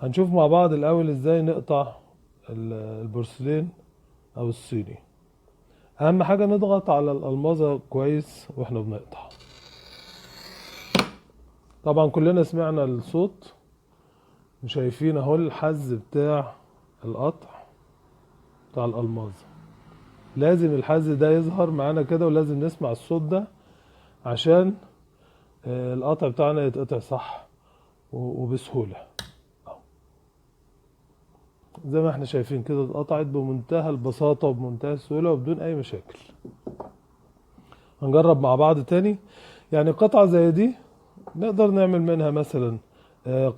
هنشوف مع بعض الاول ازاي نقطع البورسلين او الصيني. اهم حاجة نضغط على الالمازة كويس واحنا بنقطع. طبعا كلنا سمعنا الصوت وشايفين اهو الحز بتاع القطع بتاع الالمازة. لازم الحز ده يظهر معانا كده ولازم نسمع الصوت ده عشان القطع بتاعنا يتقطع صح وبسهولة. زي ما احنا شايفين كده اتقطعت بمنتهى البساطة وبمنتهى السهولة وبدون اي مشاكل. هنجرب مع بعض تاني. يعني قطعة زي دي نقدر نعمل منها مثلا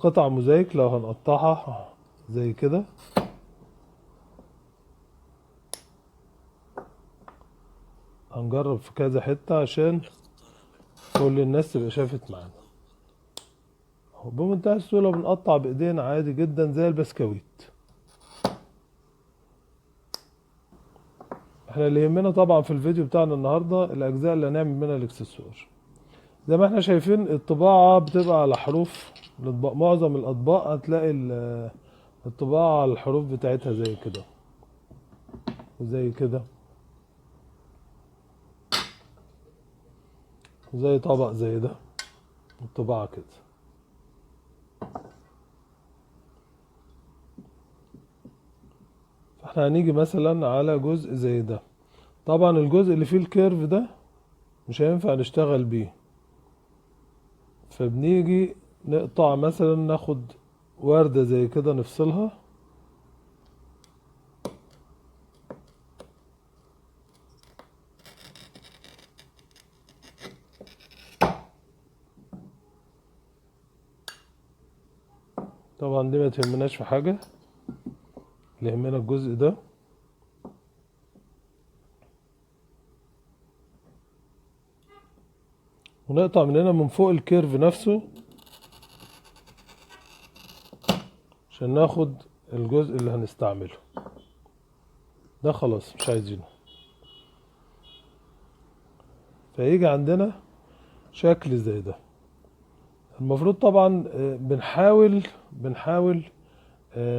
قطع موزايك لو هنقطعها زي كده. هنجرب في كذا حتة عشان كل الناس تبقى شافت معانا. بمنتهى السهولة بنقطع بايدينا عادي جدا زي البسكويت. احنا اللي يهمنا طبعا في الفيديو بتاعنا النهاردة الاجزاء اللي هنعمل منها الاكسسوار. زي ما احنا شايفين الطباعة بتبقى على حروف الاطباق. معظم الاطباق هتلاقي الطباعة على الحروف بتاعتها زي كده وزي كده وزي طبق زي ده الطباعة كده. فاحنا هنيجي مثلا على جزء زي ده. طبعا الجزء اللي فيه الكيرف ده مش هينفع نشتغل بيه، فبنيجي نقطع مثلا ناخد وردة زي كده نفصلها طبعا دي ما تهمناش في حاجة، اللي يهمنا الجزء ده. ونقطع من هنا من فوق الكيرف نفسه عشان ناخد الجزء اللي هنستعمله ده. خلاص مش عايزينه. فيجي عندنا شكل زي ده. المفروض طبعا بنحاول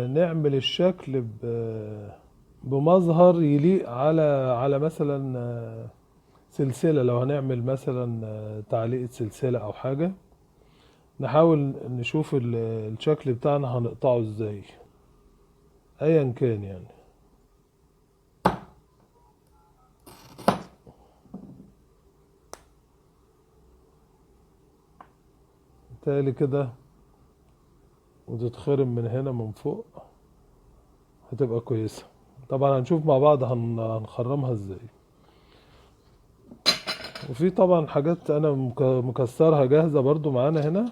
نعمل الشكل بمظهر يليق على مثلا سلسلة. لو هنعمل مثلا تعليقة سلسلة او حاجة نحاول نشوف الشكل بتاعنا هنقطعه ازاي ايا كان يعني. بالتالي كده وتتخرم من هنا من فوق هتبقى كويسة. طبعا هنشوف مع بعض هنخرمها ازاي. وفي طبعا حاجات انا مكسرها جاهزة برضو معانا هنا.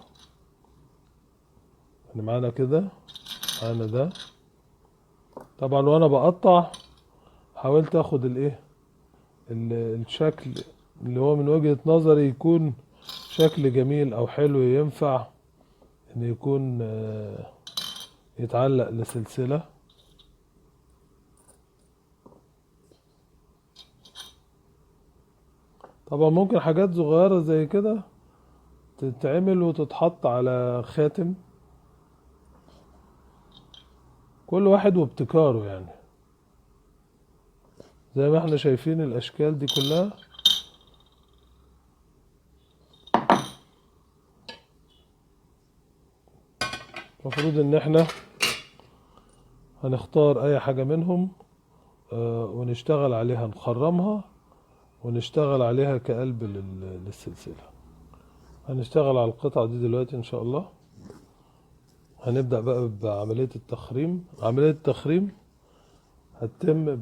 يعني معانا كده معانا ده. طبعا وانا بقطع حاولت اخد الشكل اللي هو من وجهة نظري يكون شكل جميل او حلو ينفع ان يكون يتعلق لسلسلة. طبعا ممكن حاجات صغيرة زي كده تتعمل وتتحط على خاتم. كل واحد وابتكاره يعني. زي ما احنا شايفين الاشكال دي كلها. المفروض ان احنا هنختار اي حاجة منهم ونشتغل عليها نخرمها ونشتغل عليها كقلب للسلسلة. هنشتغل على القطعة دي دلوقتي ان شاء الله. هنبدأ بقى بعملية التخريم. عملية التخريم هتتم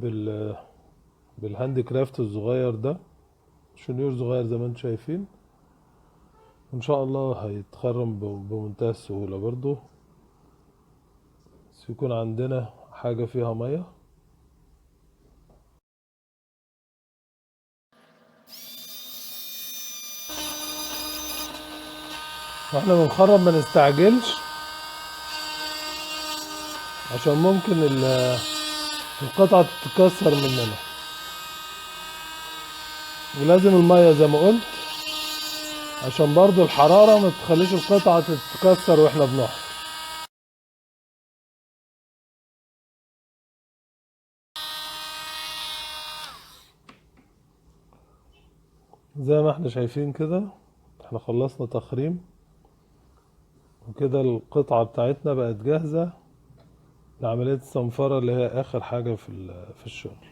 بالهاند كرافت الصغير ده. شنيور صغير زي ما انتم شايفين. ان شاء الله هيتخرم بمنتهى السهولة برضو. بس يكون عندنا حاجة فيها مية. واحنا بنخرم ما نستعجلش عشان ممكن القطعة تتكسر مننا. ولازم المية زي ما قلت عشان برضو الحرارة ما تخليش القطعة تتكسر واحنا بنحفر. زي ما احنا شايفين كده احنا خلصنا تخريم، وكده القطعة بتاعتنا بقت جاهزة لعملية الصنفرة اللي هي آخر حاجة في الشغل.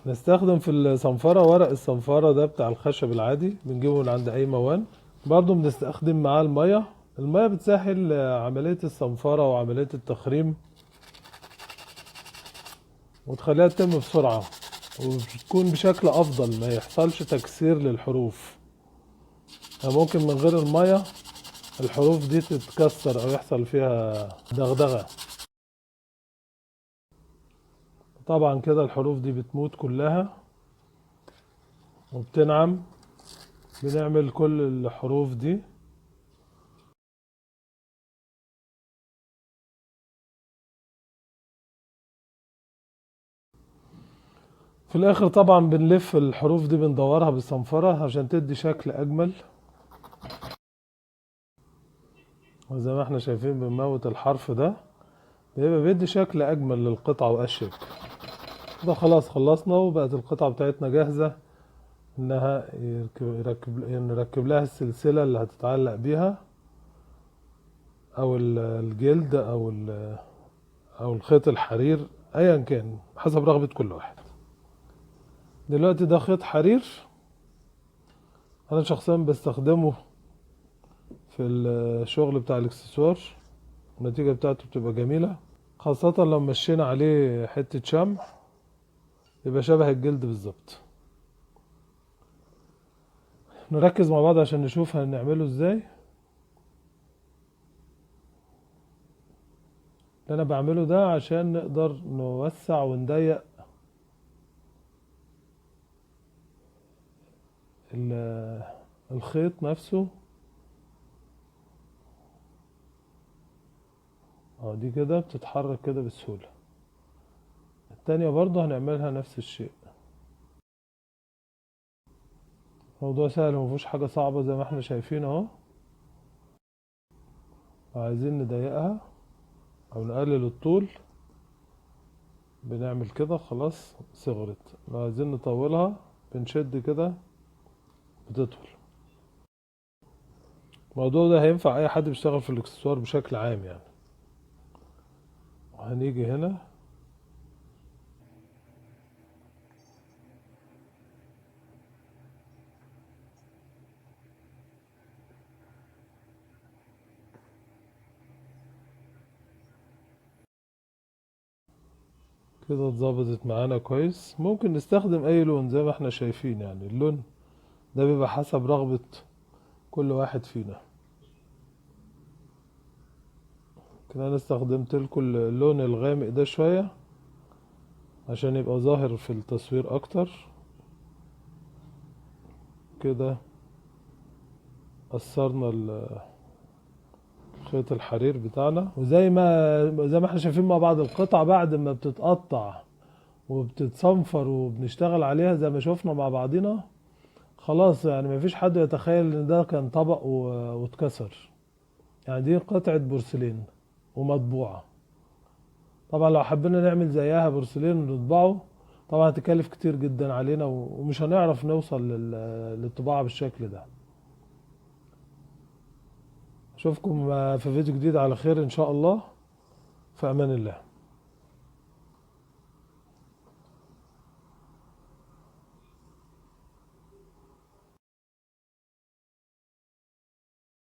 نستخدم في الصنفرة ورق الصنفرة ده بتاع الخشب العادي، بنجيبه من عند أي موان. برضو بنستخدم معاه المية. المية بتسهل عملية الصنفرة وعملية التخريم، وتخليها تتم بسرعة، وبتكون بشكل أفضل، ما يحصلش تكسير للحروف. يعني ممكن من غير المية الحروف دي تتكسر أو يحصل فيها دغدغة. طبعا كده الحروف دي بتموت كلها وبتنعم. بنعمل كل الحروف دي. في الاخر طبعا بنلف الحروف دي، بندورها بالصنفرة عشان تدي شكل اجمل. وزي ما احنا شايفين بنموت الحرف ده، بيبقى بيدي شكل اجمل للقطعة واشيك. كده خلاص خلصنا، وبقت القطعة بتاعتنا جاهزة انها نركب لها السلسلة اللي هتتعلق بيها، او الجلد، او الخيط الحرير، ايا كان حسب رغبة كل واحد. دلوقتي ده خيط حرير، انا شخصيا بستخدمه في الشغل بتاع الاكسسوار. النتيجة بتاعته بتبقى جميلة، خاصة لو مشينا عليه حتة شمع يبقى شبه الجلد بالظبط. نركز مع بعض عشان نشوف هنعمله ازاي. اللي انا بعمله ده عشان نقدر نوسع ونضيق الخيط نفسه. اه دي كده بتتحرك كده بسهولة. التانية برضه هنعملها نفس الشيء. موضوع سهل، مفيهوش حاجة صعبة زي ما احنا شايفين اهو. عايزين نضيقها او نقلل الطول، بنعمل كده خلاص صغرت. لو عايزين نطولها بنشد كده بتطول. الموضوع ده هينفع اي حد بيشتغل في الاكسسوار بشكل عام يعني. وهنيجي هنا كده اتظبطت معانا كويس. ممكن نستخدم اي لون زي ما احنا شايفين، يعني اللون ده بيبقى حسب رغبة كل واحد فينا. كده انا استخدمت لكم اللون الغامق ده شوية عشان يبقى ظاهر في التصوير اكتر. كده قصرنا خيط الحرير بتاعنا، وزي ما احنا شايفين مع بعض القطع بعد ما بتتقطع وبتتصنفر وبنشتغل عليها زي ما شفنا مع بعضنا، خلاص يعني مفيش حد يتخيل ان ده كان طبق واتكسر. يعني دي قطعة بورسلين ومطبوعة. طبعا لو حبينا نعمل زيها بورسلين ونطبعه طبعا هتكلف كتير جدا علينا، ومش هنعرف نوصل للطباعة بالشكل ده. اشوفكم في فيديو جديد على خير ان شاء الله. في امان الله.